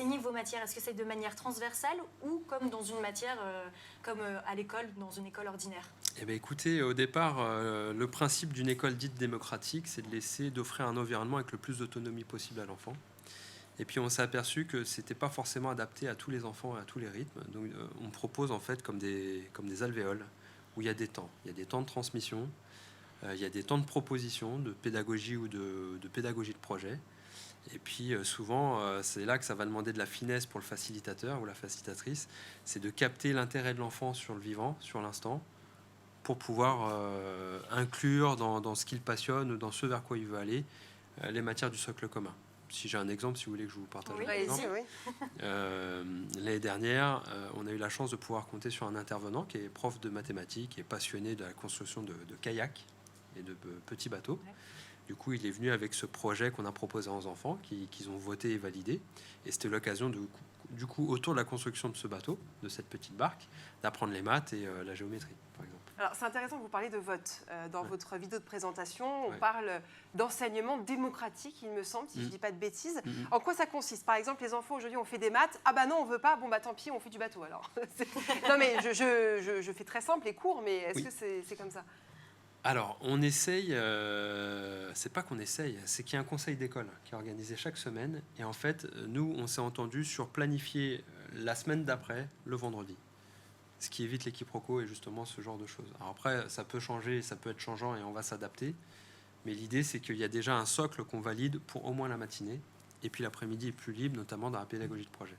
enseignez vos matières? Est-ce que c'est de manière transversale ou comme dans une matière, comme à l'école, dans une école ordinaire? Eh bien, écoutez, au départ, le principe d'une école dite démocratique, c'est d'offrir un environnement avec le plus d'autonomie possible à l'enfant. Et puis, on s'est aperçu que ce n'était pas forcément adapté à tous les enfants et à tous les rythmes. Donc, on propose en fait comme des alvéoles où il y a des temps. Il y a des temps de transmission, il y a des temps de proposition, de pédagogie ou de pédagogie de projet. Et puis souvent, c'est là que ça va demander de la finesse pour le facilitateur ou la facilitatrice, c'est de capter l'intérêt de l'enfant sur le vivant, sur l'instant, pour pouvoir inclure dans ce qu'il passionne, dans ce vers quoi il veut aller, les matières du socle commun. Si j'ai un exemple, si vous voulez que je vous partage un exemple. L'année dernière, on a eu la chance de pouvoir compter sur un intervenant qui est prof de mathématiques et passionné de la construction de kayaks et de petits bateaux. Ouais. Du coup, il est venu avec ce projet qu'on a proposé aux enfants, qu'ils ont voté et validé. Et c'était l'occasion, du coup, autour de la construction de ce bateau, de cette petite barque, d'apprendre les maths et la géométrie, par exemple. Alors, c'est intéressant que vous parliez de vote. Dans votre vidéo de présentation, on parle d'enseignement démocratique, il me semble, si je ne dis pas de bêtises. En quoi ça consiste? Par exemple, les enfants, aujourd'hui, on fait des maths. Ah bah non, on ne veut pas. Bon, bah tant pis, on fait du bateau, alors. Non, mais je fais très simple et court, mais est-ce que c'est comme ça? Alors, on essaye, c'est pas qu'on essaye, c'est qu'il y a un conseil d'école qui est organisé chaque semaine. Et en fait, nous, on s'est entendu sur planifier la semaine d'après, le vendredi. Ce qui évite les quiproquos et justement ce genre de choses. Alors après, ça peut changer, ça peut être changeant et on va s'adapter. Mais l'idée, c'est qu'il y a déjà un socle qu'on valide pour au moins la matinée. Et puis l'après-midi est plus libre, notamment dans la pédagogie de projet.